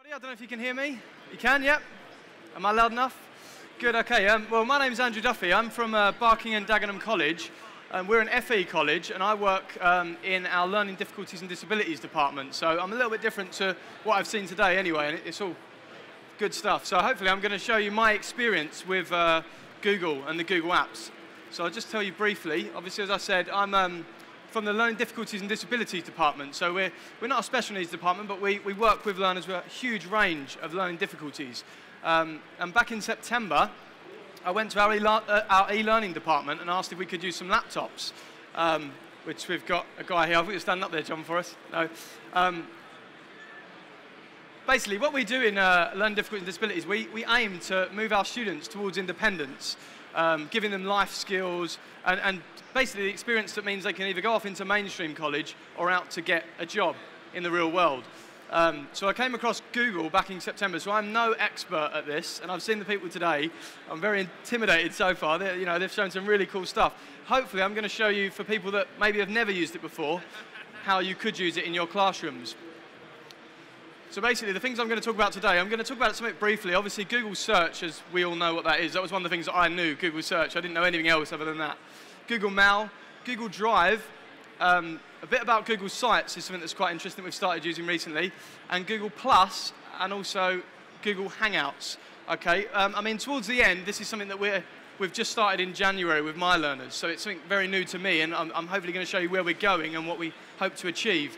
I don't know if you can hear me. You can, yep. Am I loud enough? Good, okay. Well, my name's Andrew Duffy. I'm from Barking and Dagenham College. We're an FE college, and I work in our Learning Difficulties and Disabilities department. So I'm a little bit different to what I've seen today anyway, and it's all good stuff. So hopefully I'm going to show you my experience with Google and the Google apps. So I'll just tell you briefly. Obviously, as I said, I'm from the Learning Difficulties and Disabilities department. So we're not a special needs department, but we work with learners with a huge range of learning difficulties. And back in September, I went to our e-learning department and asked if we could use some laptops, which we've got a guy here. I think you're standing up there, John, for us. No. Basically, what we do in Learning Difficulties and Disabilities, we aim to move our students towards independence, giving them life skills, and basically the experience that means they can either go off into mainstream college or out to get a job in the real world. So I came across Google back in September, so I'm no expert at this, and I've seen the people today. I'm very intimidated so far. They've shown some really cool stuff. Hopefully I'm going to show you, for people that maybe have never used it before, how you could use it in your classrooms. So basically, the things I'm going to talk about today, I'm going to talk about it something briefly. Obviously, Google Search, as we all know what that is. That was one of the things that I knew, Google Search. I didn't know anything else other than that. Google Mail, Google Drive, a bit about Google Sites is something that's quite interesting we've started using recently, and Google Plus, and also Google Hangouts. Okay, I mean, towards the end, this is something that we've just started in January with my learners, so it's something very new to me, and I'm hopefully going to show you where we're going and what we hope to achieve.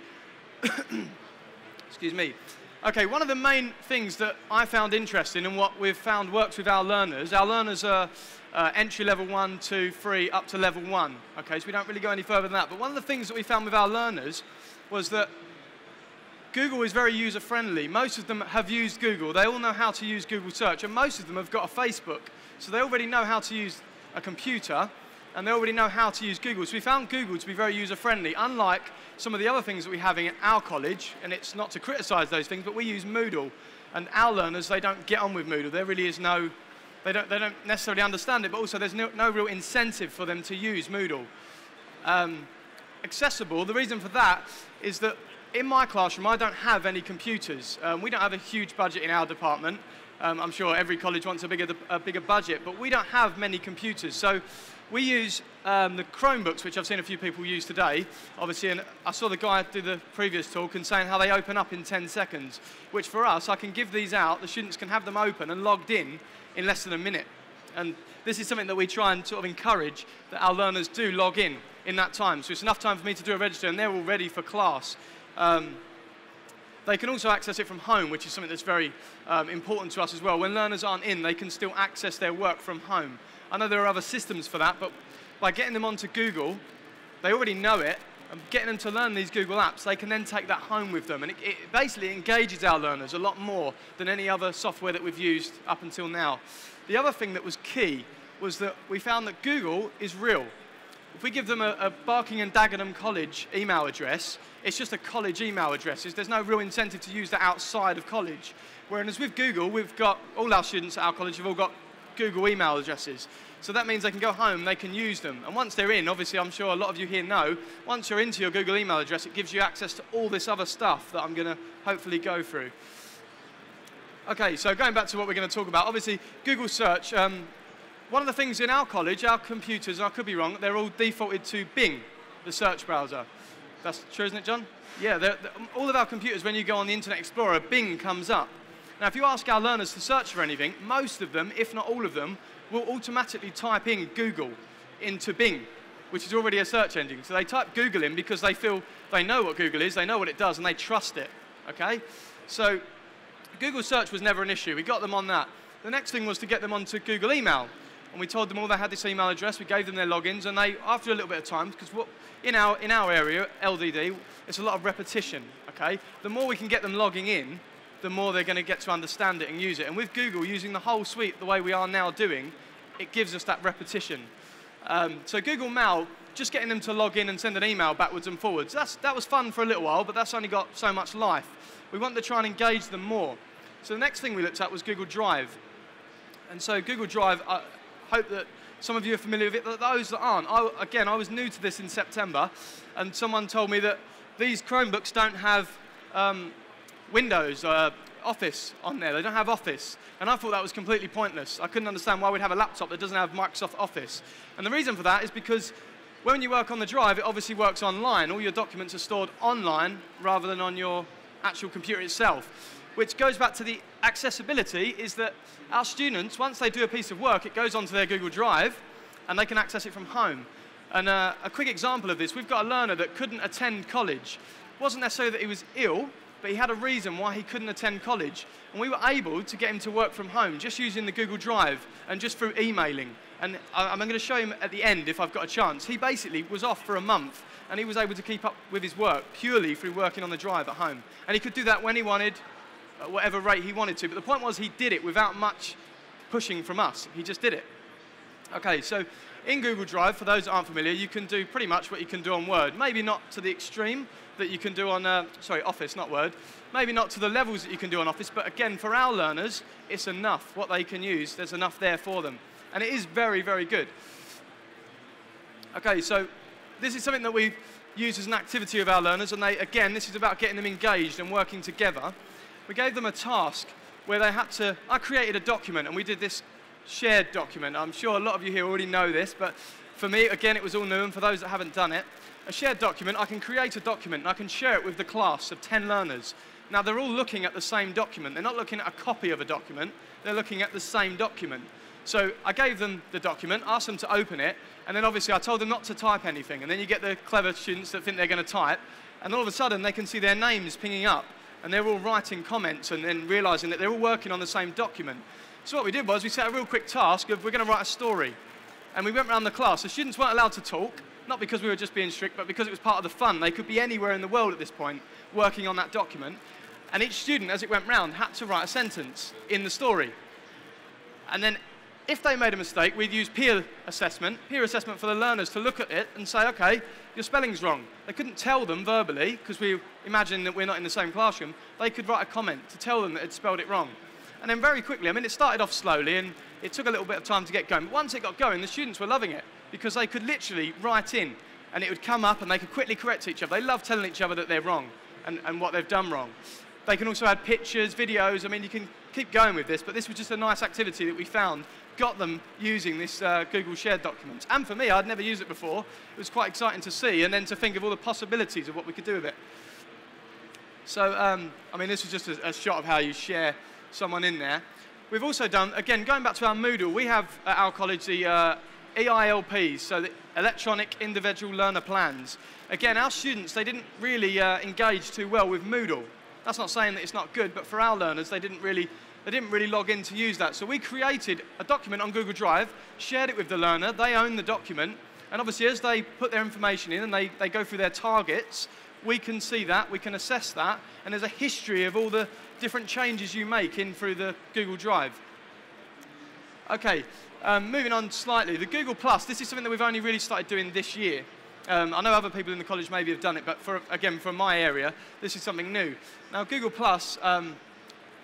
Excuse me. Okay, one of the main things that I found interesting and what we've found works with our learners are entry level 1, 2, 3, up to level 1. Okay, so we don't really go any further than that. But one of the things that we found with our learners was that Google is very user-friendly. Most of them have used Google. They all know how to use Google Search, and most of them have got a Facebook. So they already know how to use a computer, and they already know how to use Google. So we found Google to be very user-friendly, unlike some of the other things that we have in our college, and it's not to criticize those things, but we use Moodle. And our learners, they don't get on with Moodle. There really is no, they don't necessarily understand it, but also there's no real incentive for them to use Moodle. Accessible, the reason for that is that in my classroom, I don't have any computers. We don't have a huge budget in our department. I'm sure every college wants a bigger budget, but we don't have many computers. So we use the Chromebooks, which I've seen a few people use today, obviously, and I saw the guy do the previous talk and saying how they open up in 10 seconds, which for us, I can give these out, the students can have them open and logged in less than a minute. And this is something that we try and sort of encourage, that our learners do log in that time. So it's enough time for me to do a register and they're all ready for class. They can also access it from home, which is something that's very important to us as well. When learners aren't in, they can still access their work from home. I know there are other systems for that, but by getting them onto Google, they already know it, and getting them to learn these Google apps, they can then take that home with them. And it basically engages our learners a lot more than any other software that we've used up until now. The other thing that was key was that we found that Google is real. If we give them a Barking and Dagenham College email address, it's just a college email address. There's no real incentive to use that outside of college. Whereas with Google, we've got, all our students at our college have all got Google email addresses. So that means they can go home, they can use them. And once they're in, obviously I'm sure a lot of you here know, once you're into your Google email address, it gives you access to all this other stuff that I'm going to hopefully go through. Okay, so going back to what we're going to talk about, obviously Google Search, one of the things in our college, our computers, and I could be wrong, they're all defaulted to Bing, the search browser. That's true, isn't it, John? Yeah, all of our computers, when you go on the Internet Explorer, Bing comes up. Now, if you ask our learners to search for anything, most of them, if not all of them, will automatically type in Google into Bing, which is already a search engine. So they type Google in because they feel they know what Google is, they know what it does, and they trust it, okay? So Google Search was never an issue. We got them on that. The next thing was to get them onto Google Email. And we told them all they had this email address, we gave them their logins, and they, after a little bit of time, because in our area, LDD, it's a lot of repetition, okay? The more we can get them logging in, the more they're going to get to understand it and use it. And with Google, using the whole suite the way we are now doing, it gives us that repetition. So Google Mail, just getting them to log in and send an email backwards and forwards, that was fun for a little while, but that's only got so much life. We want to try and engage them more. So the next thing we looked at was Google Drive. And so Google Drive, I hope that some of you are familiar with it, but those that aren't, again, I was new to this in September, and someone told me that these Chromebooks don't have Windows Office on there. They don't have Office. And I thought that was completely pointless. I couldn't understand why we'd have a laptop that doesn't have Microsoft Office. And the reason for that is because when you work on the drive, it obviously works online. All your documents are stored online rather than on your actual computer itself, which goes back to the accessibility, is that our students, once they do a piece of work, it goes onto their Google Drive, and they can access it from home. And a quick example of this, we've got a learner that couldn't attend college. It wasn't necessarily that he was ill, but he had a reason why he couldn't attend college. And we were able to get him to work from home just using the Google Drive and just through emailing. And I'm going to show him at the end if I've got a chance. He basically was off for a month, and he was able to keep up with his work purely through working on the drive at home. And he could do that when he wanted, at whatever rate he wanted to. But the point was he did it without much pushing from us. He just did it. OK, so in Google Drive, for those that aren't familiar, you can do pretty much what you can do on Word. Maybe not to the extreme that you can do on, Office, not Word. Maybe not to the levels that you can do on Office. But again, for our learners, it's enough. What they can use, there's enough there for them. And it is very, very good. OK, so this is something that we use as an activity of our learners. And again, this is about getting them engaged and working together. We gave them a task where they had to, I created a document, and we did this shared document. I'm sure a lot of you here already know this, but for me, again, it was all new, and for those that haven't done it, a shared document, I can create a document, and I can share it with the class of 10 learners. Now, they're all looking at the same document. They're not looking at a copy of a document. They're looking at the same document. So I gave them the document, asked them to open it, and then obviously I told them not to type anything. And then you get the clever students that think they're going to type, and all of a sudden they can see their names pinging up, and they're all writing comments and then realizing that they're all working on the same document. So what we did was we set a real quick task of we're going to write a story. And we went around the class. The students weren't allowed to talk, not because we were just being strict, but because it was part of the fun. They could be anywhere in the world at this point working on that document. And each student, as it went round, had to write a sentence in the story. And then if they made a mistake, we'd use peer assessment for the learners to look at it and say, OK, your spelling's wrong. They couldn't tell them verbally, because we imagine that we're not in the same classroom. They could write a comment to tell them that they'd spelled it wrong. And then very quickly, I mean, it started off slowly, and it took a little bit of time to get going. But once it got going, the students were loving it, because they could literally write in, and it would come up, and they could quickly correct each other. They love telling each other that they're wrong and what they've done wrong. They can also add pictures, videos. I mean, you can keep going with this, but this was just a nice activity that we found, got them using this Google Shared Documents. And for me, I'd never used it before. It was quite exciting to see, and then to think of all the possibilities of what we could do with it. So, I mean, this was just a shot of how you share someone in there. We've also done, again, going back to our Moodle, we have at our college the EILPs, so the Electronic Individual Learner Plans. Again, our students, they didn't really engage too well with Moodle. That's not saying that it's not good, but for our learners, they didn't really log in to use that. So we created a document on Google Drive, shared it with the learner, they own the document, and obviously as they put their information in and they go through their targets, we can see that, we can assess that, and there's a history of all the different changes you make in through the Google Drive. Okay, moving on slightly, the Google+, this is something that we've only really started doing this year. I know other people in the college maybe have done it, but again, from my area, this is something new. Now, Google+,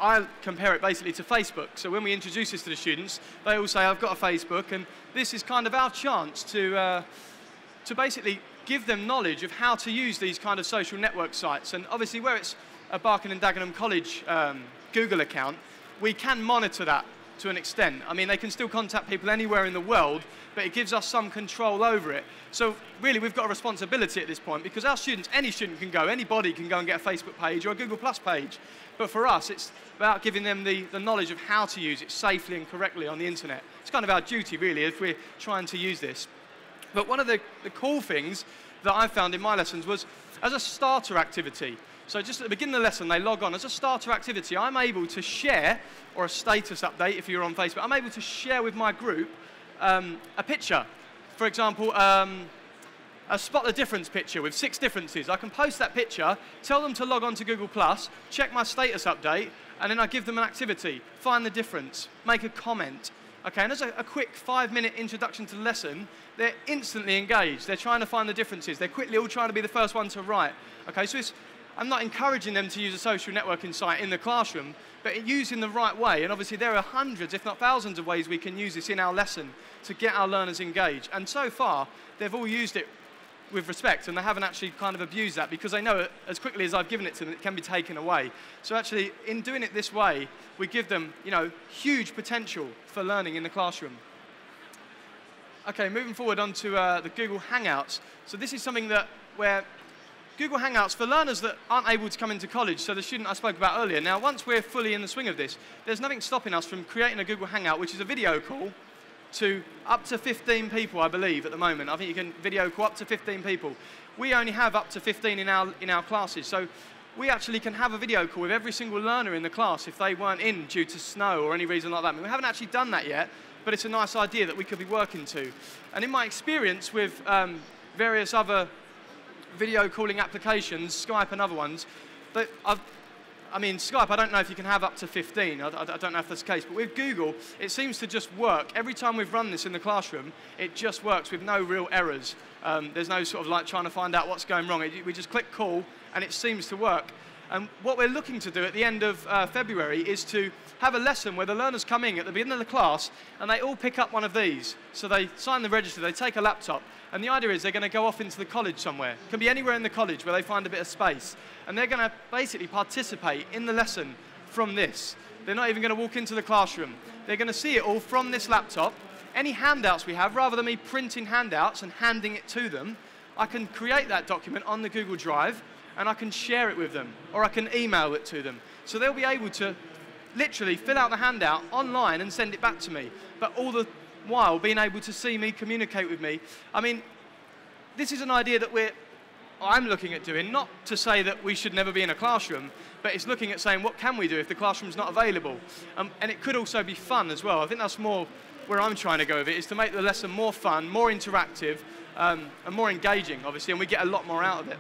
I compare it basically to Facebook. So when we introduce this to the students, they all say, I've got a Facebook, and this is kind of our chance to basically give them knowledge of how to use these kind of social network sites. And obviously, where it's a Barking and Dagenham College Google account, we can monitor that to an extent. I mean, they can still contact people anywhere in the world, but it gives us some control over it. So really, we've got a responsibility at this point, because our students, any student can go, anybody can go and get a Facebook page or a Google+ page. But for us, it's about giving them the knowledge of how to use it safely and correctly on the internet. It's kind of our duty, really, if we're trying to use this. But one of the cool things that I found in my lessons was, as a starter activity, so just at the beginning of the lesson, they log on. As a starter activity, I'm able to share, or a status update if you're on Facebook, I'm able to share with my group a picture. For example, a spot the difference picture with 6 differences. I can post that picture, tell them to log on to Google+, check my status update, and then I give them an activity, find the difference, make a comment. Okay, and as a quick 5-minute introduction to the lesson, they're instantly engaged. They're trying to find the differences. They're quickly all trying to be the first one to write. Okay, so I'm not encouraging them to use a social networking site in the classroom, but used in the right way. And obviously there are hundreds, if not thousands of ways we can use this in our lesson to get our learners engaged. And so far, they've all used it with respect, and they haven't actually kind of abused that because they know as quickly as I've given it to them, it can be taken away. So actually, in doing it this way, we give them, huge potential for learning in the classroom. Okay, moving forward onto the Google Hangouts. So this is something where Google Hangouts, for learners that aren't able to come into college, so the student I spoke about earlier, now once we're fully in the swing of this, there's nothing stopping us from creating a Google Hangout, which is a video call to up to 15 people, I believe, at the moment. I think you can video call up to 15 people. We only have up to 15 in our classes, so we actually can have a video call with every single learner in the class if they weren't in due to snow or any reason like that. I mean, we haven't actually done that yet, but it's a nice idea that we could be working to. And in my experience with various other video calling applications, Skype and other ones, Skype, I don't know if you can have up to 15. I don't know if that's the case. But with Google, it seems to just work. Every time we've run this in the classroom, it just works with no real errors. There's no sort of like trying to find out what's going wrong. We just click call, and it seems to work. And what we're looking to do at the end of February is to have a lesson where the learners come in at the beginning of the class, and they all pick up one of these. So they sign the register, they take a laptop, and the idea is they're going to go off into the college somewhere. It can be anywhere in the college where they find a bit of space. And they're going to basically participate in the lesson from this. They're not even going to walk into the classroom. They're going to see it all from this laptop. Any handouts we have, rather than me printing handouts and handing it to them, I can create that document on the Google Drive, and I can share it with them, or I can email it to them. So they'll be able to literally fill out the handout online and send it back to me, but all the while being able to see me, communicate with me. I mean, this is an idea that I'm looking at doing, not to say that we should never be in a classroom, but it's looking at saying, what can we do if the classroom's not available? And it could also be fun as well. I think that's more where I'm trying to go with it, is to make the lesson more fun, more interactive, and more engaging, obviously, and we get a lot more out of it.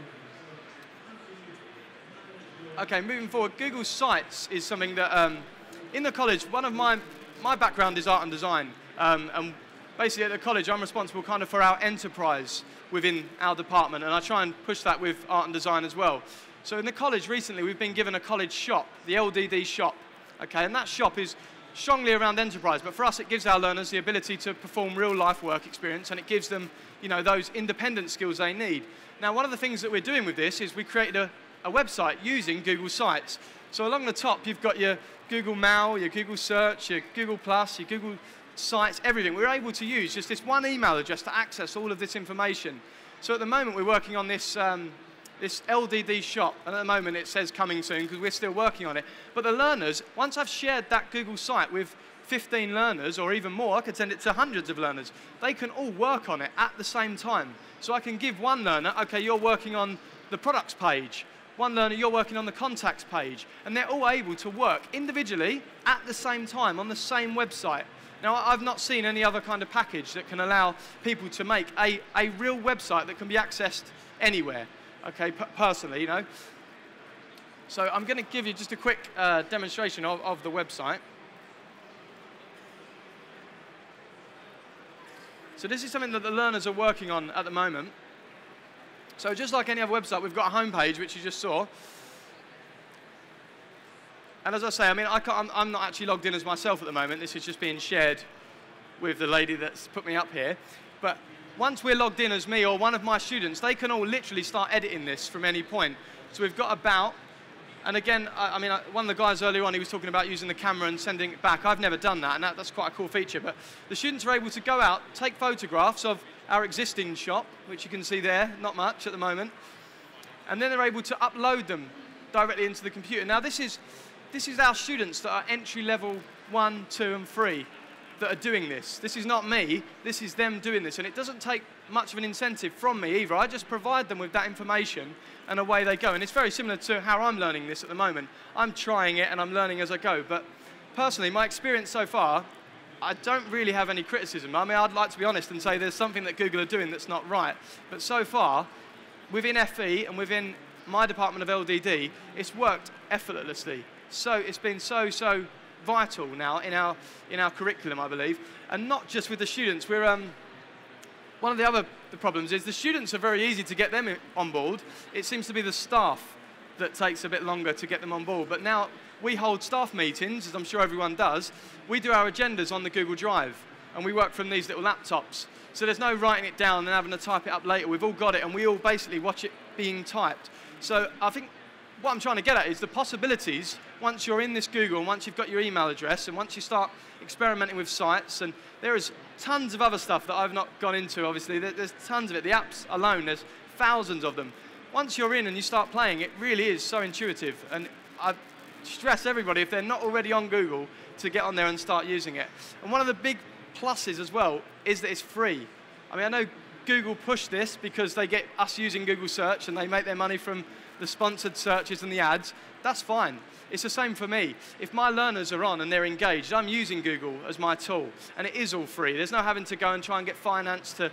Okay, moving forward, Google Sites is something that, in the college, one of my background is art and design. And basically at the college, I'm responsible kind of for our enterprise within our department, and I try and push that with art and design as well. So in the college recently, we've been given a college shop, the LDD shop, okay, and that shop is strongly around enterprise, but for us it gives our learners the ability to perform real life work experience, and it gives them, those independent skills they need. Now, one of the things that we're doing with this is we created a website using Google Sites. So along the top, you've got your Google Mail, your Google Search, your Google Plus, your Google Sites, everything. We're able to use just this one email address to access all of this information. So at the moment, we're working on this, this LDD shop, and at the moment it says coming soon because we're still working on it. But the learners, once I've shared that Google site with 15 learners, or even more, I could send it to hundreds of learners, they can all work on it at the same time. So I can give one learner, okay, you're working on the products page. One learner, you're working on the contacts page. And they're all able to work individually at the same time on the same website. Now, I've not seen any other kind of package that can allow people to make a real website that can be accessed anywhere, okay, personally, So I'm going to give you just a quick demonstration of the website. So this is something that the learners are working on at the moment. So just like any other website, we've got a homepage, which you just saw. And as I say, I'm not actually logged in as myself at the moment. This is just being shared with the lady that's put me up here. But once we're logged in as me or one of my students, they can all literally start editing this from any point. So we've got about, and again, one of the guys earlier on, he was talking about using the camera and sending it back. I've never done that, and that's quite a cool feature. But the students are able to go out, take photographs of our existing shop, which you can see there, not much at the moment, and then they're able to upload them directly into the computer. Now, this is our students that are entry level 1, 2, and 3 that are doing this. This is not me, this is them doing this, and it doesn't take much of an incentive from me either. I just provide them with that information, and away they go. And it's very similar to how I'm learning this at the moment. I'm trying it, and I'm learning as I go, but personally, my experience so far, I don't really have any criticism. I'd like to be honest and say there's something that Google are doing that's not right. But so far, within FE and within my department of LDD, it's worked effortlessly. So it's been so vital now in our curriculum, I believe. And not just with the students. We're one of the problems is the students are very easy to get them on board. It seems to be the staff that takes a bit longer to get them on board. But now we hold staff meetings, as I'm sure everyone does. We do our agendas on the Google Drive. and we work from these little laptops. So there's no writing it down and having to type it up later. We've all got it, and we all basically watch it being typed. So I think what I'm trying to get at is the possibilities once you're in this Google, and once you've got your email address, and once you start experimenting with sites, and there is tons of other stuff that I've not gone into, obviously. There's tons of it. The apps alone, there's thousands of them. Once you're in and you start playing, it really is so intuitive. And I stress everybody, if they're not already on Google, to get on there and start using it. And one of the big pluses as well is that it's free. I mean, I know Google push this because they get us using Google search and they make their money from the sponsored searches and the ads. That's fine. It's the same for me. If my learners are on and they're engaged, I'm using Google as my tool, and it is all free. There's no having to go and try and get finance to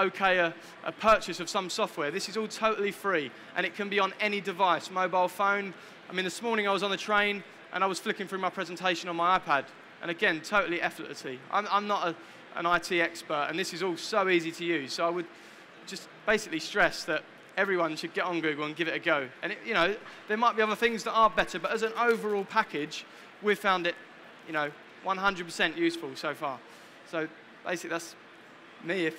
okay a purchase of some software. This is all totally free, and it can be on any device, mobile phone. I mean, this morning I was on the train, and I was flicking through my presentation on my iPad, and again, totally effortlessly. I'm not an IT expert, and this is all so easy to use, so I would just basically stress that everyone should get on Google and give it a go. And you know, there might be other things that are better, but as an overall package, we've found it, 100% useful so far. So basically, that's me. If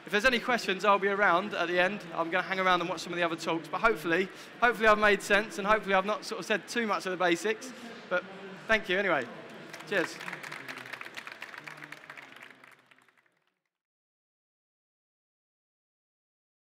there's any questions, I'll be around at the end. I'm going to hang around and watch some of the other talks. But hopefully I've made sense, and hopefully I've not sort of said too much of the basics. But thank you anyway. Cheers.